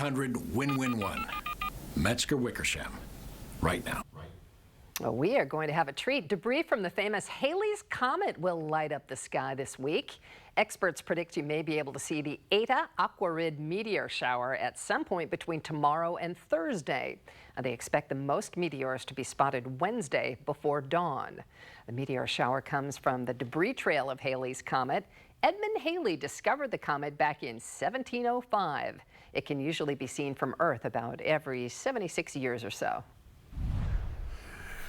1-800-WIN-WIN-1. Metzger-Wickersham. Right now. Well, we are going to have a treat. Debris from the famous Halley's Comet will light up the sky this week. Experts predict you may be able to see the Eta Aquarid meteor shower at some point between tomorrow and Thursday. They expect the most meteors to be spotted Wednesday before dawn. The meteor shower comes from the debris trail of Halley's Comet. Edmund Halley discovered the comet back in 1705. It can usually be seen from Earth about every 76 years or so.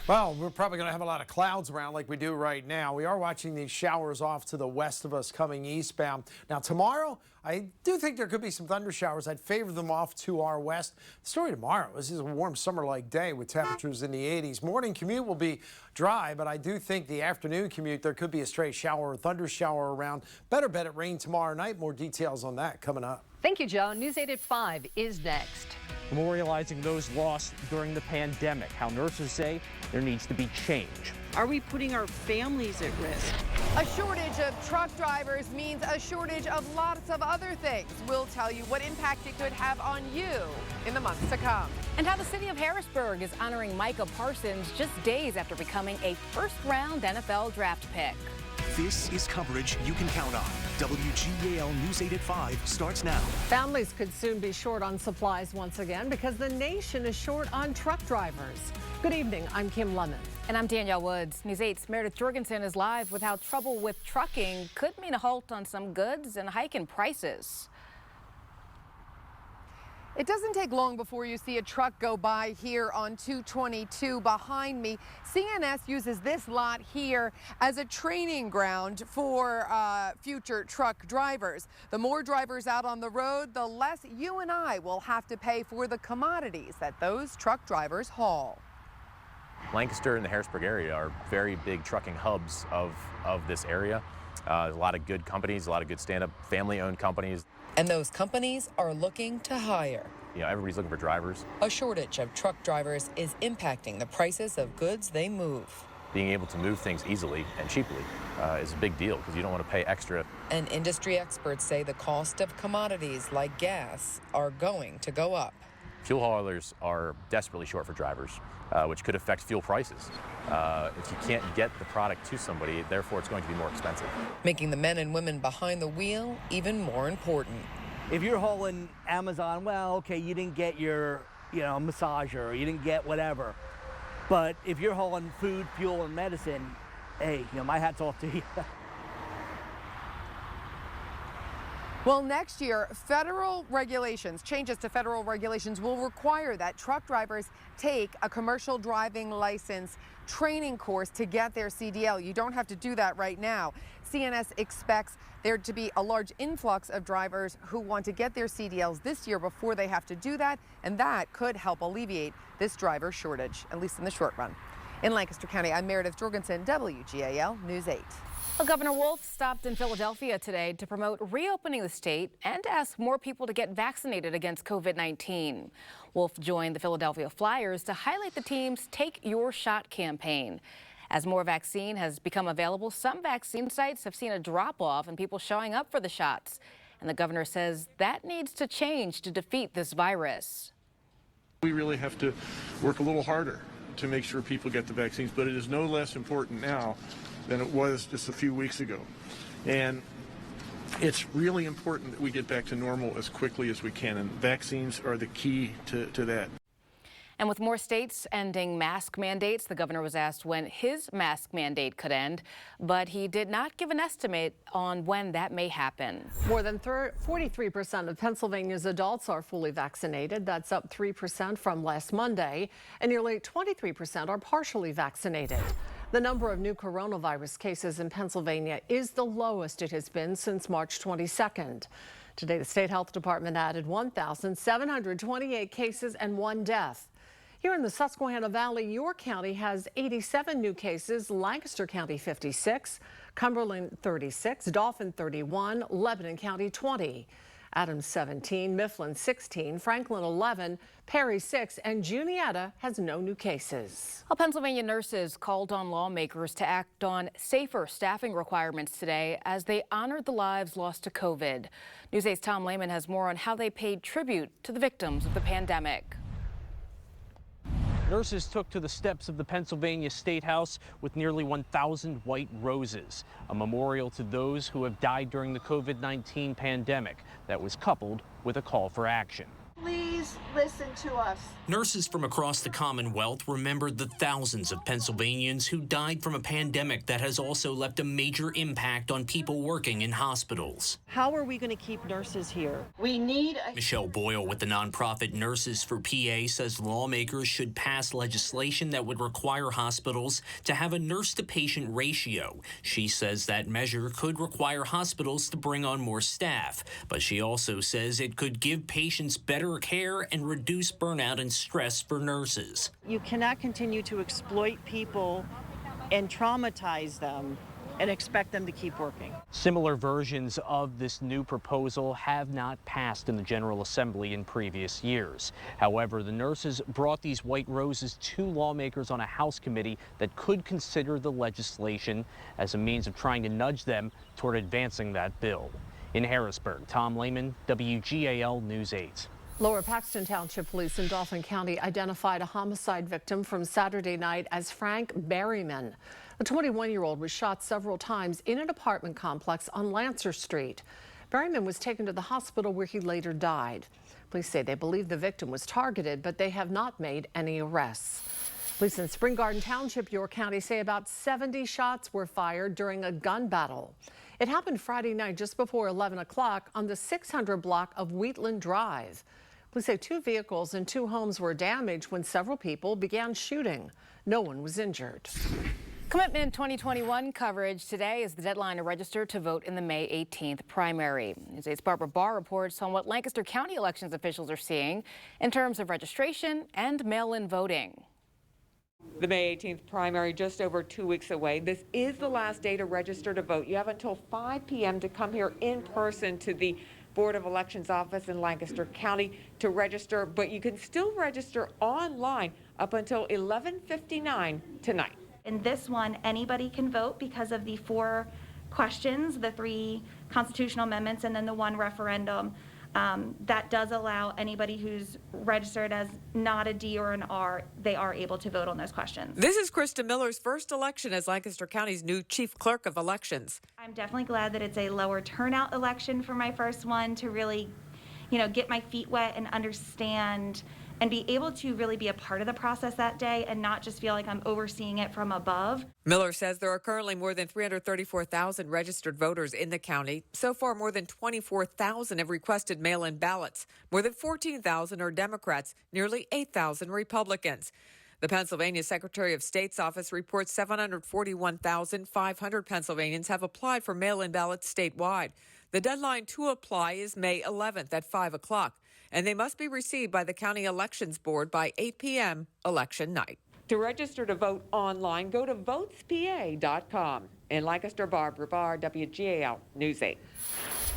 Well, we're probably going to have a lot of clouds around like we do right now. We are watching these showers off to the west of us coming eastbound. Now, tomorrow, I do think there could be some thunder showers. I'd favor them off to our west. The story tomorrow, this is a warm summer-like day with temperatures in the 80s. Morning commute will be dry, but I do think the afternoon commute, there could be a stray shower or thunder shower around. Better bet it rain tomorrow night. More details on that coming up. Thank you, Joe. News 8 at 5 is next. Memorializing those lost during the pandemic, how nurses say there needs to be change. Are we putting our families at risk? A shortage of truck drivers means a shortage of lots of other things. We'll tell you what impact it could have on you in the months to come. And how the city of Harrisburg is honoring Micah Parsons just days after becoming a first-round NFL draft pick. This is coverage you can count on. WGAL News 8 at 5 starts now. Families could soon be short on supplies once again because the nation is short on truck drivers. Good evening, I'm Kim Lemon. And I'm Danielle Woods. News 8's Meredith Jorgensen is live with how trouble with trucking could mean a halt on some goods and a hike in prices. It doesn't take long before you see a truck go by here on 222 behind me. CNS uses this lot here as a training ground for future truck drivers. The more drivers out on the road, the less you and I will have to pay for the commodities that those truck drivers haul. Lancaster and the Harrisburg area are very big trucking hubs of this area. There's a lot of good companies, a lot of good stand-up family-owned companies. And those companies are looking to hire. You know, everybody's looking for drivers. A shortage of truck drivers is impacting the prices of goods they move. Being able to move things easily and cheaply is a big deal because you don't want to pay extra. And industry experts say the cost of commodities like gas are going to go up. Fuel haulers are desperately short for drivers, which could affect fuel prices. If you can't get the product to somebody, therefore it's going to be more expensive. Making the men and women behind the wheel even more important. If you're hauling Amazon, well, okay, you didn't get your, massager, or you didn't get whatever. But if you're hauling food, fuel, and medicine, hey, my hat's off to you. Well, next year, changes to federal regulations will require that truck drivers take a commercial driving license training course to get their CDL. You don't have to do that right now. CNS expects there to be a large influx of drivers who want to get their CDLs this year before they have to do that, and that could help alleviate this driver shortage, at least in the short run. In Lancaster County, I'm Meredith Jorgensen, WGAL News 8. Well, Governor Wolf stopped in Philadelphia today to promote reopening the state and to ask more people to get vaccinated against COVID-19. Wolf joined the Philadelphia Flyers to highlight the team's Take Your Shot campaign. As more vaccine has become available, some vaccine sites have seen a drop-off in people showing up for the shots. And the governor says that needs to change to defeat this virus. We really have to work a little harder to make sure people get the vaccines, but it is no less important now than it was just a few weeks ago. And it's really important that we get back to normal as quickly as we can, and vaccines are the key to that. And with more states ending mask mandates, the governor was asked when his mask mandate could end, but he did not give an estimate on when that may happen. More than 43% of Pennsylvania's adults are fully vaccinated. That's up 3% from last Monday, and nearly 23% are partially vaccinated. The number of new coronavirus cases in Pennsylvania is the lowest it has been since March 22nd. Today, the state health department added 1,728 cases and 1 death. Here in the Susquehanna Valley, York County has 87 new cases, Lancaster County 56, Cumberland 36, Dauphin 31, Lebanon County 20. Adams 17, Mifflin 16, Franklin 11, Perry 6, and Juniata has no new cases. Well, Pennsylvania nurses called on lawmakers to act on safer staffing requirements today as they honored the lives lost to COVID. News 8's Tom Lehman has more on how they paid tribute to the victims of the pandemic. Nurses took to the steps of the Pennsylvania State House with nearly 1,000 white roses, a memorial to those who have died during the COVID-19 pandemic that was coupled with a call for action. Please listen to us. Nurses from across the Commonwealth remembered the thousands of Pennsylvanians who died from a pandemic that has also left a major impact on people working in hospitals. How are we going to keep nurses here? We need Michelle Boyle with the nonprofit Nurses for PA says lawmakers should pass legislation that would require hospitals to have a nurse-to-patient ratio. She says that measure could require hospitals to bring on more staff, but she also says it could give patients better care and reduce burnout and stress for nurses. You cannot continue to exploit people and traumatize them and expect them to keep working. Similar versions of this new proposal have not passed in the General Assembly in previous years. However, the nurses brought these white roses to lawmakers on a House committee that could consider the legislation as a means of trying to nudge them toward advancing that bill. In Harrisburg, Tom Lehman, WGAL News 8. Lower Paxton Township Police in Dauphin County identified a homicide victim from Saturday night as Frank Berryman. The 21-year-old was shot several times in an apartment complex on Lancaster Street. Berryman was taken to the hospital where he later died. Police say they believe the victim was targeted, but they have not made any arrests. Police in Spring Garden Township, York County, say about 70 shots were fired during a gun battle. It happened Friday night just before 11 o'clock on the 600 block of Wheatland Drive. Police say 2 vehicles and 2 homes were damaged when several people began shooting. No one was injured. Commitment 2021 coverage today is the deadline to register to vote in the May 18th primary. News 8's Barbara Barr reports on what Lancaster County elections officials are seeing in terms of registration and mail-in voting. The May 18th primary just over 2 weeks away. This is the last day to register to vote. You have until 5 p.m. to come here in person to the Board of Elections office in Lancaster County to register, but you can still register online up until 11:59 tonight. In this one, anybody can vote because of the 4 questions, the 3 constitutional amendments, and then the 1 referendum. That does allow anybody who's registered as not a D or an R, they are able to vote on those questions. This is Krista Miller's first election as Lancaster County's new Chief Clerk of Elections. I'm definitely glad that it's a lower turnout election for my first one to really, get my feet wet and understand and be able to really be a part of the process that day and not just feel like I'm overseeing it from above. Miller says there are currently more than 334,000 registered voters in the county. So far, more than 24,000 have requested mail-in ballots. More than 14,000 are Democrats, nearly 8,000 Republicans. The Pennsylvania Secretary of State's office reports 741,500 Pennsylvanians have applied for mail-in ballots statewide. The deadline to apply is May 11th at 5 o'clock. And they must be received by the County Elections Board by 8 p.m. election night. To register to vote online, go to votespa.com. In Lancaster, Barbara Barr, WGAL News 8.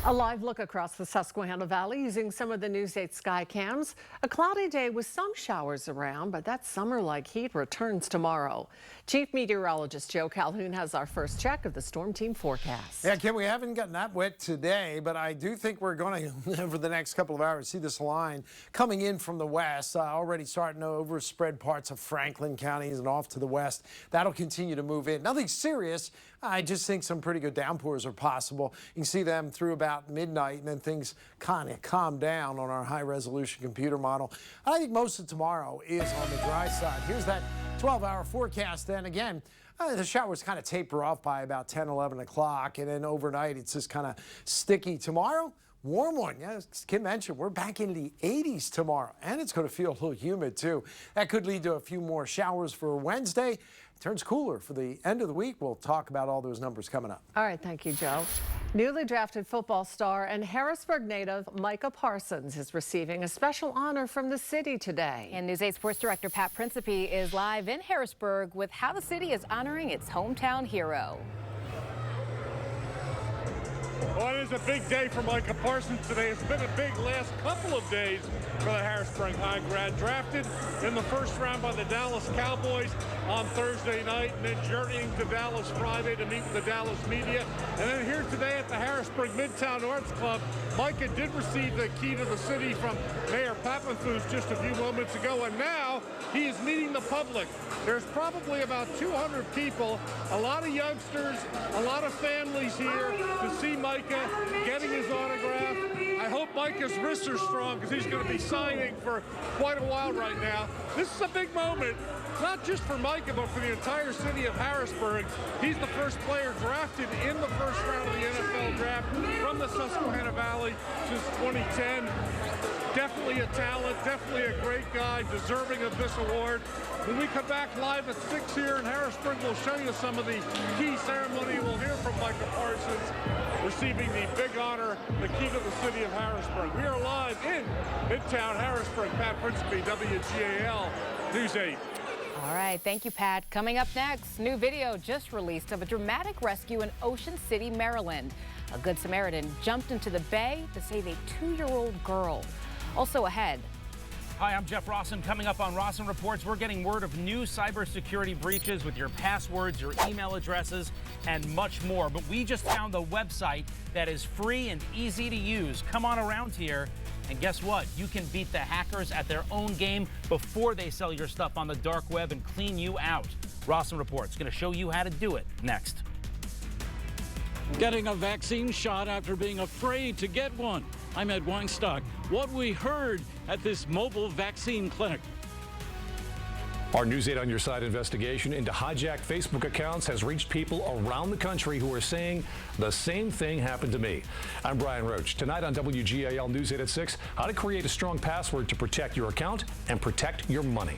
A live look across the Susquehanna Valley using some of the News 8 sky cams. A cloudy day with some showers around, but that summer-like heat returns tomorrow. Chief Meteorologist Joe Calhoun has our first check of the storm team forecast. Yeah, Kim, we haven't gotten that wet today, but I do think we're going to, over the next couple of hours, see this line coming in from the west, already starting to overspread parts of Franklin counties and off to the west. That'll continue to move in. Nothing serious. I just think some pretty good downpours are possible. You can see them through about midnight, and then things kind of calm down on our high-resolution computer model. I think most of tomorrow is on the dry side. Here's that 12-hour forecast. Then again, the showers kind of taper off by about 10, 11 o'clock, and then overnight it's just kind of sticky. Tomorrow, warm one. Yeah, as Kim mentioned, we're back in the 80s tomorrow, and it's going to feel a little humid too. That could lead to a few more showers for Wednesday. Turns cooler for the end of the week. We'll talk about all those numbers coming up. All right, thank you, Joe. Newly drafted football star and Harrisburg native Micah Parsons is receiving a special honor from the city today. And News 8 Sports Director Pat Principe is live in Harrisburg with how the city is honoring its hometown hero. Well, it is a big day for Micah Parsons today. It's been a big last couple of days for the Harrisburg High grad, drafted in the first round by the Dallas Cowboys on Thursday night, and then journeying to Dallas Friday to meet with the Dallas media. And then here today at the Harrisburg Midtown Arts Club, Micah did receive the key to the city from Mayor Papenfuss just a few moments ago, and now he is meeting the public. There's probably about 200 people, a lot of youngsters, a lot of families here to see Micah, getting his autograph. I hope Micah's wrists are strong because he's going to be signing for quite a while right now. This is a big moment, not just for Micah, but for the entire city of Harrisburg. He's the first player drafted in the first round of the NFL draft from the Susquehanna Valley since 2010. Definitely a talent, definitely a great guy, deserving of this award. When we come back live at 6 here in Harrisburg, we'll show you some of the key ceremony. We'll hear from Micah Parsons receiving the big honor, the key to the city of Harrisburg. We are live in Midtown Harrisburg. Pat Principe, WGAL News 8. All right, thank you, Pat. Coming up next, new video just released of a dramatic rescue in Ocean City, Maryland. A Good Samaritan jumped into the bay to save a 2-year-old girl. Also ahead. Hi, I'm Jeff Rawson. Coming up on Rawson Reports, we're getting word of new cybersecurity breaches with your passwords, your email addresses, and much more. But we just found a website that is free and easy to use. Come on around here, and guess what? You can beat the hackers at their own game before they sell your stuff on the dark web and clean you out. Rawson Reports going to show you how to do it next. Getting a vaccine shot after being afraid to get one. I'm Ed Weinstock. What we heard at this mobile vaccine clinic. Our News 8 on Your Side investigation into hijacked Facebook accounts has reached people around the country who are saying the same thing happened to me. I'm Brian Roach. Tonight on WGAL News 8 at 6, how to create a strong password to protect your account and protect your money.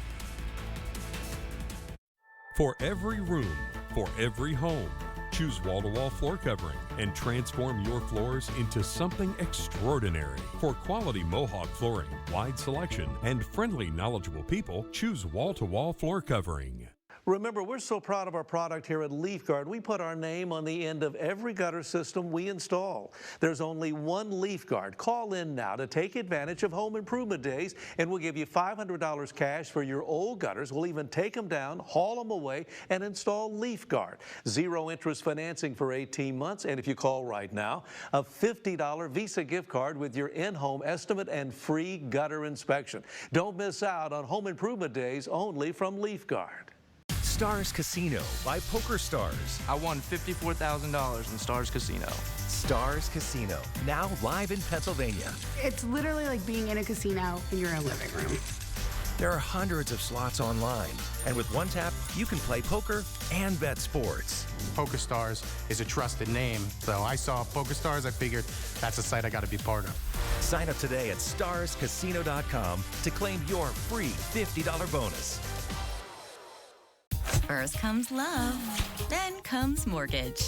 For every room, for every home, choose wall-to-wall floor covering and transform your floors into something extraordinary. For quality Mohawk flooring, wide selection, and friendly, knowledgeable people, choose wall-to-wall floor covering. Remember, we're so proud of our product here at LeafGuard. We put our name on the end of every gutter system we install. There's only one LeafGuard. Call in now to take advantage of home improvement days, and we'll give you $500 cash for your old gutters. We'll even take them down, haul them away, and install LeafGuard. Zero interest financing for 18 months, and if you call right now, a $50 Visa gift card with your in-home estimate and free gutter inspection. Don't miss out on home improvement days only from LeafGuard. Stars Casino by Poker Stars. I won $54,000 in Stars Casino. Stars Casino, now live in Pennsylvania. It's literally like being in a casino in your own living room. There are hundreds of slots online, and with one tap, you can play poker and bet sports. Poker Stars is a trusted name, so I saw Poker Stars, I figured that's a site I got to be part of. Sign up today at starscasino.com to claim your free $50 bonus. First comes love, then comes mortgage.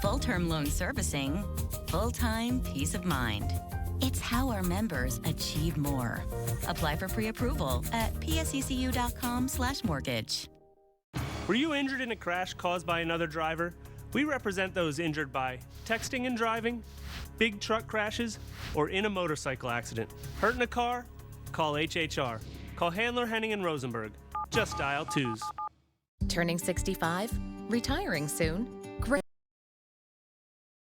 Full-term loan servicing, full-time peace of mind. It's how our members achieve more. Apply for pre-approval at pseccu.com/mortgage. Were you injured in a crash caused by another driver? We represent those injured by texting and driving, big truck crashes, or in a motorcycle accident. Hurt in a car? Call HHR. Call Handler, Henning, and Rosenberg. Just dial 2s. Turning 65? Retiring soon?